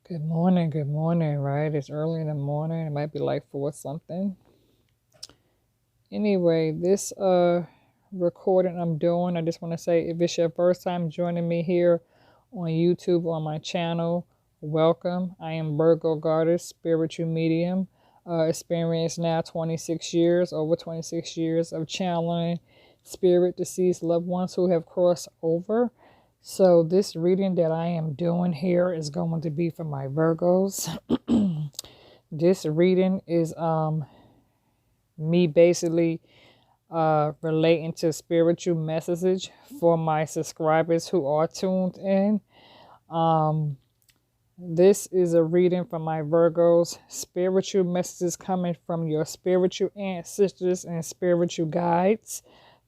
Good morning, right? It's early in the morning. It might be like 4 something. Anyway, this recording I'm doing, I just want to say if it's your first time joining me here on YouTube on my channel, welcome. I am Virgo Goddess, spiritual medium. Experienced now 26 years, over 26 years of channeling spirit deceased loved ones who have crossed over. So this reading that I am doing here is going to be for my Virgos. This reading is me basically relating to spiritual message for my subscribers who are tuned in. Um, this is a reading from my Virgos, spiritual messages coming from your spiritual ancestors and spiritual guides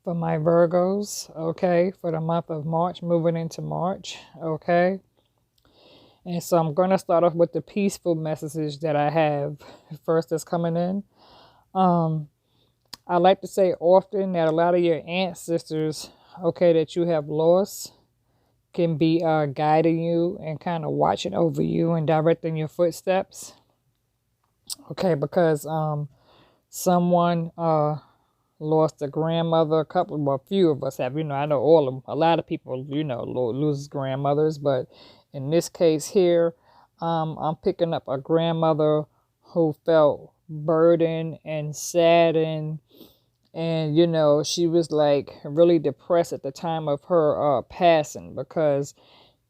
for my Virgos, okay, for the month of March, moving into March, okay. And so I'm going to start off with the peaceful messages that I have first that's coming in. I like to say often that a lot of your ancestors, okay, that you have lost can be guiding you and kind of watching over you and directing your footsteps. Okay, because someone lost a grandmother, a couple, well, a few of us have, I know all of them, a lot of people, lose grandmothers, but in this case here, I'm picking up a grandmother who felt burdened and saddened, and she was like really depressed at the time of her passing, because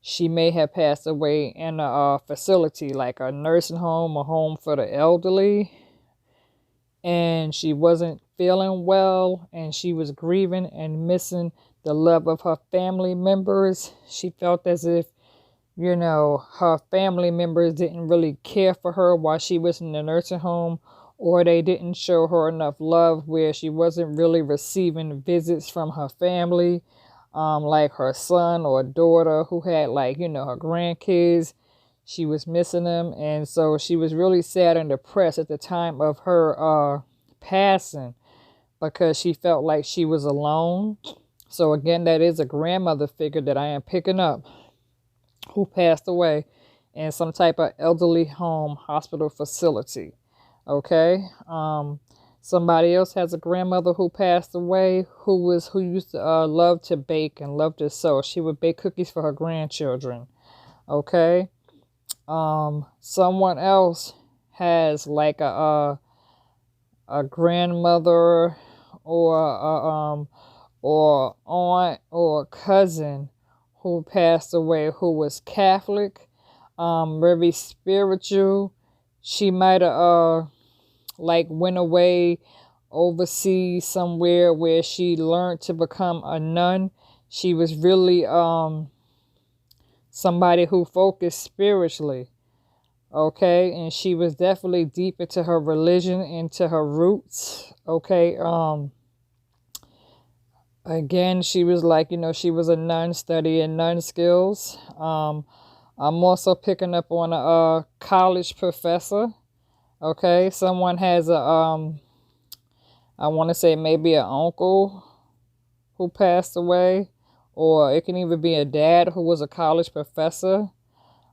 she may have passed away in a facility like a nursing home, a home for the elderly, and she wasn't feeling well, and she was grieving and missing the love of her family members. She felt as if her family members didn't really care for her while she was in the nursing home, or they didn't show her enough love where she wasn't really receiving visits from her family, like her son or daughter who had her grandkids. She was missing them, and so she was really sad and depressed at the time of her passing, because she felt like she was alone. So again, that is a grandmother figure that I am picking up, who passed away in some type of elderly home, hospital facility. Okay. Somebody else has a grandmother who passed away, who used to love to bake and love to sew. She would bake cookies for her grandchildren. Okay. Someone else has like a grandmother, or or aunt or cousin who passed away, who was Catholic, very spiritual. She might have went away overseas somewhere where she learned to become a nun. She was really somebody who focused spiritually, okay, and she was definitely deep into her religion, into her roots, okay. Again, she was she was a nun studying nun skills. I'm also picking up on a college professor. Okay, someone has I want to say maybe an uncle who passed away, or it can even be a dad who was a college professor.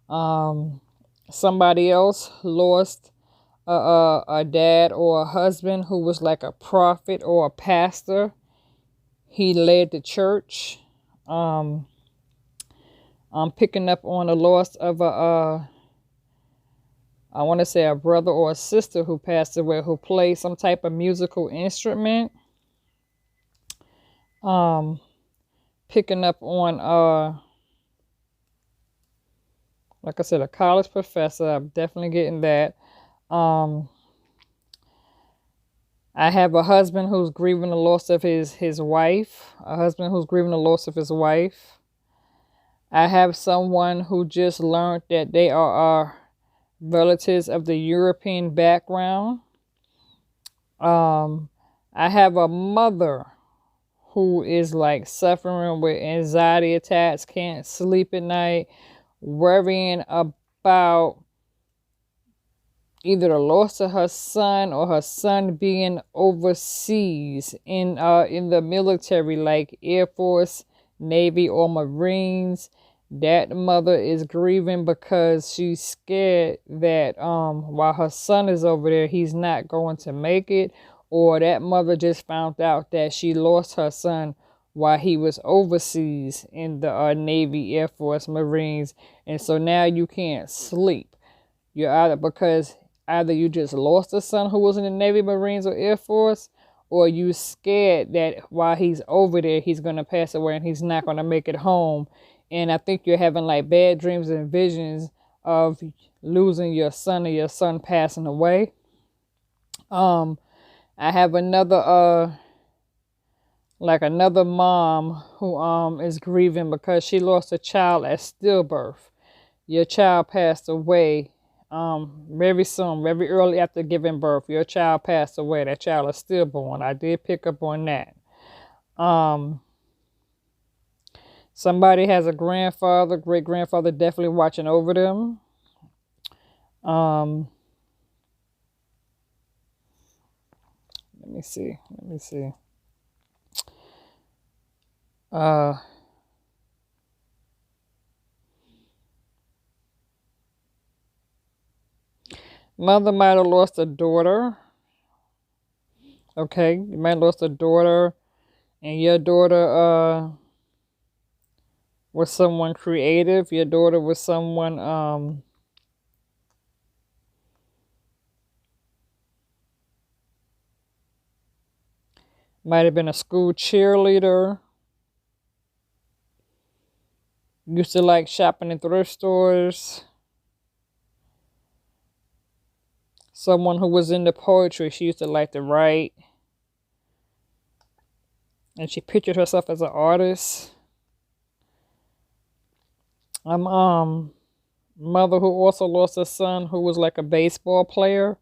Somebody else lost a dad or a husband who was like a prophet or a pastor. He led the church. I'm picking up on the loss of I want to say a brother or a sister who passed away, who played some type of musical instrument. Picking up on like I said, a college professor. I'm definitely getting that. I have a husband who's grieving the loss of his wife. A husband who's grieving the loss of his wife. I have someone who just learned that they are relatives of the European background. I have a mother who is like suffering with anxiety attacks, can't sleep at night, worrying about either the loss of her son, or her son being overseas in the military, like Air Force, Navy, or Marines. That mother is grieving because she's scared that while her son is over there, he's not going to make it. Or that mother just found out that she lost her son while he was overseas in the Navy, Air Force, Marines. And so now you can't sleep. You're either because either you just lost a son who was in the Navy, Marines, or Air Force, or you scared that while he's over there, he's going to pass away and he's not going to make it home. And I think you're having like bad dreams and visions of losing your son or your son passing away. I have another another mom who is grieving because she lost a child at stillbirth. Your child passed away very soon, very early after giving birth. Your child passed away. That child is stillborn. I did pick up on that. Somebody has a grandfather, great grandfather, definitely watching over them. Let me see. Mother might have lost a daughter. Okay, you might have lost a daughter, and your daughter was someone creative. Your daughter was someone might have been a school cheerleader. Used to like shopping in thrift stores. Someone who was into poetry. She used to like to write. And she pictured herself as an artist. Mother who also lost a son who was like a baseball player.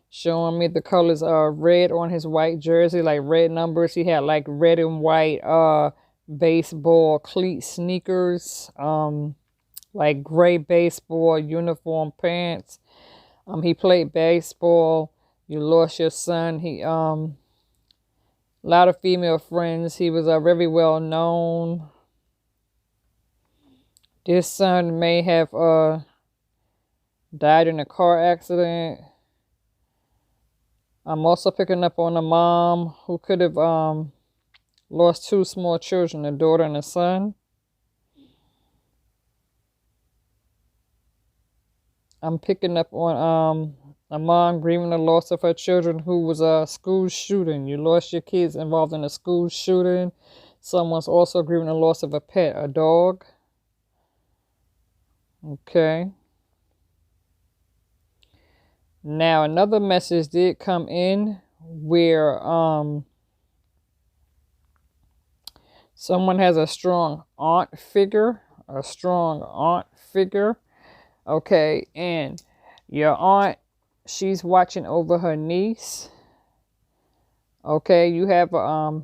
Showing me the colors red on his white jersey, like red numbers. He had like red and white baseball cleat sneakers, like gray baseball uniform pants. He played baseball. You lost your son. He a lot of female friends. He was very well known. This son may have died in a car accident. I'm also picking up on a mom who could have lost two small children, a daughter and a son. I'm picking up on a mom grieving the loss of her children who was a school shooting. You lost your kids involved in a school shooting. Someone's also grieving the loss of a pet, a dog. Okay. Now another message did come in where someone has a strong aunt figure. Okay, and your aunt, she's watching over her niece. Okay, you have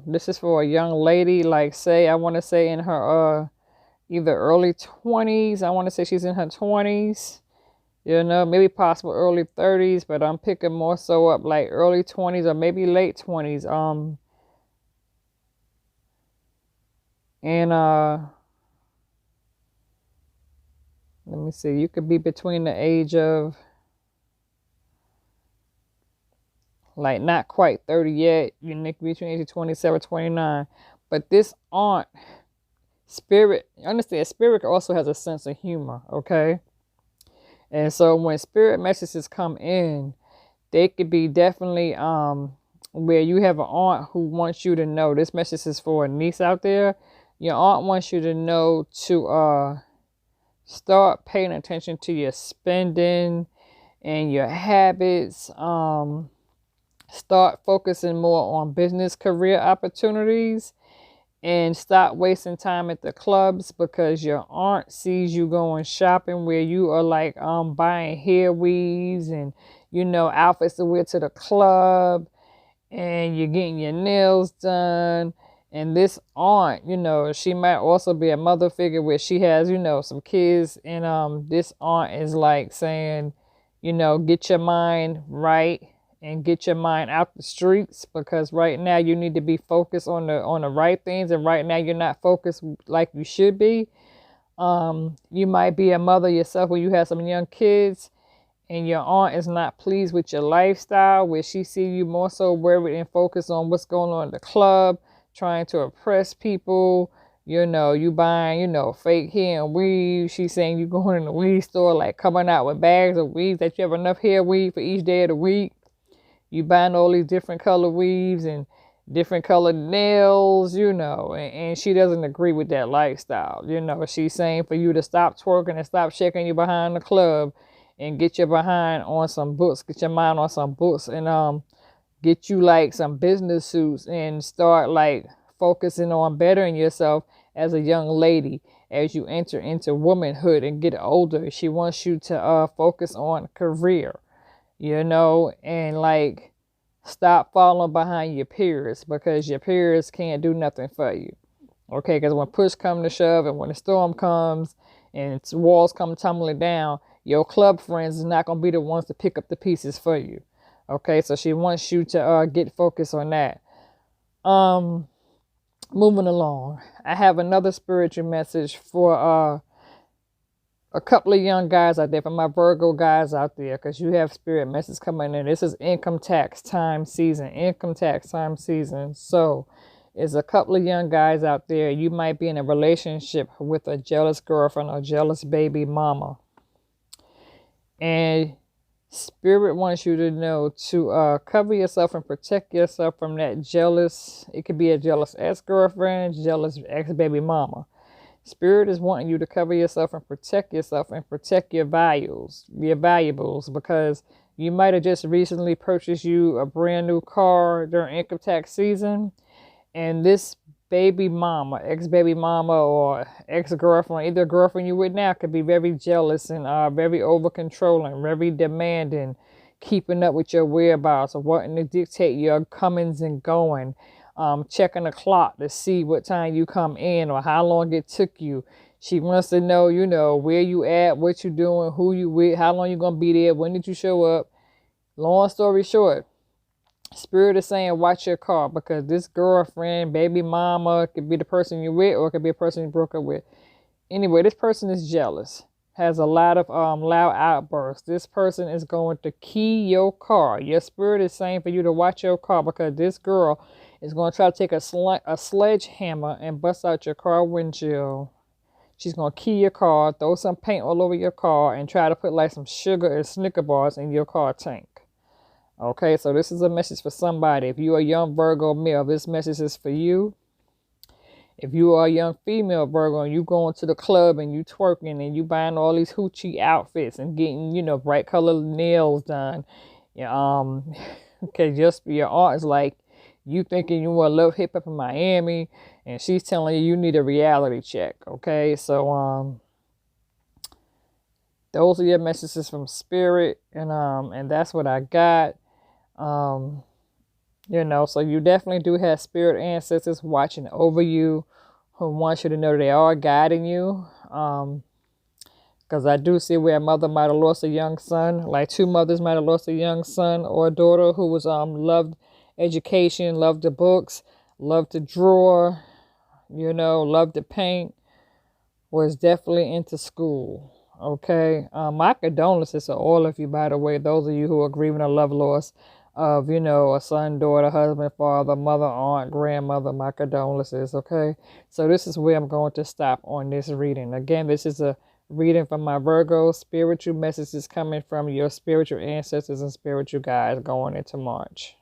this is for a young lady, like say I want to say in her either early 20s. I want to say she's in her 20s. Maybe possible early 30s, but I'm picking more so up like early 20s or maybe late 20s. And let me see, you could be between the age of like not quite 30 yet. You nick between age of 27, 29. But this aunt, spirit, understand, spirit also has a sense of humor, okay? And so when spirit messages come in, they could be definitely where you have an aunt who wants you to know. This message is for a niece out there. Your aunt wants you to know to start paying attention to your spending and your habits. Start focusing more on business career opportunities. And stop wasting time at the clubs because your aunt sees you going shopping where you are like buying hair weaves and outfits to wear to the club, and you're getting your nails done. And this aunt, she might also be a mother figure where she has some kids, and this aunt is like saying, get your mind right and get your mind out the streets, because right now you need to be focused on the right things, and right now you're not focused like you should be. You might be a mother yourself when you have some young kids and your aunt is not pleased with your lifestyle, where she see you more so worried and focused on what's going on in the club, trying to impress people. You buying, fake hair and weave. She's saying you going in the weed store, like coming out with bags of weaves that you have enough hair weave for each day of the week. You buying all these different color weaves and different colored nails, and she doesn't agree with that lifestyle. She's saying for you to stop twerking and stop shaking you behind the club and get your behind on some books, get your mind on some books, and get you like some business suits and start like focusing on bettering yourself as a young lady as you enter into womanhood and get older. She wants you to focus on career, and like stop falling behind your peers, because your peers can't do nothing for you. Okay, because when push comes to shove and when the storm comes and walls come tumbling down, your club friends is not going to be the ones to pick up the pieces for you. Okay, so she wants you to get focused on that. Moving along, I have another spiritual message for a couple of young guys out there, for my Virgo guys out there, because you have spirit messages coming in. This is income tax time season. So it's a couple of young guys out there. You might be in a relationship with a jealous girlfriend or jealous baby mama. And spirit wants you to know to cover yourself and protect yourself from that jealous. It could be a jealous ex-girlfriend, jealous ex-baby mama. Spirit is wanting you to cover yourself and protect your valuables, because you might have just recently purchased you a brand new car during income tax season, and this baby mama, ex-baby mama or ex-girlfriend, either girlfriend you with now, could be very jealous and very over-controlling, very demanding, keeping up with your whereabouts or wanting to dictate your comings and going. Checking the clock to see what time you come in or how long it took you. She wants to know, where you at, what you doing, who you with, how long you gonna be there, when did you show up. Long story short, Spirit is saying watch your car, because this girlfriend, baby mama, could be the person you're with, or it could be a person you broke up with. Anyway, this person is jealous, has a lot of loud outbursts. This person is going to key your car. Your spirit is saying for you to watch your car, because this girl is going to try to take a sledgehammer and bust out your car windshield. She's going to key your car, throw some paint all over your car, and try to put like some sugar and Snicker bars in your car tank. Okay, so this is a message for somebody. If you're a young Virgo male, this message is for you. If you are a young female Virgo and you going to the club and you twerking and you buying all these hoochie outfits and getting, bright colored nails done, okay, just your aunt is like, you thinking you want to love hip hop in Miami, and she's telling you need a reality check. Okay, so those are your messages from Spirit, and that's what I got. So you definitely do have spirit ancestors watching over you, who want you to know they are guiding you. Because I do see where a mother might have lost a young son, like two mothers might have lost a young son or a daughter who was loved education, loved the books, loved to draw, loved to paint, was definitely into school. Okay, my condolences to all of you, by the way, those of you who are grieving a love loss of, a son, daughter, husband, father, mother, aunt, grandmother. My condolences. Okay, so this is where I'm going to stop on this reading. Again, this is a reading from my Virgo. Spiritual messages coming from your spiritual ancestors and spiritual guides going into March.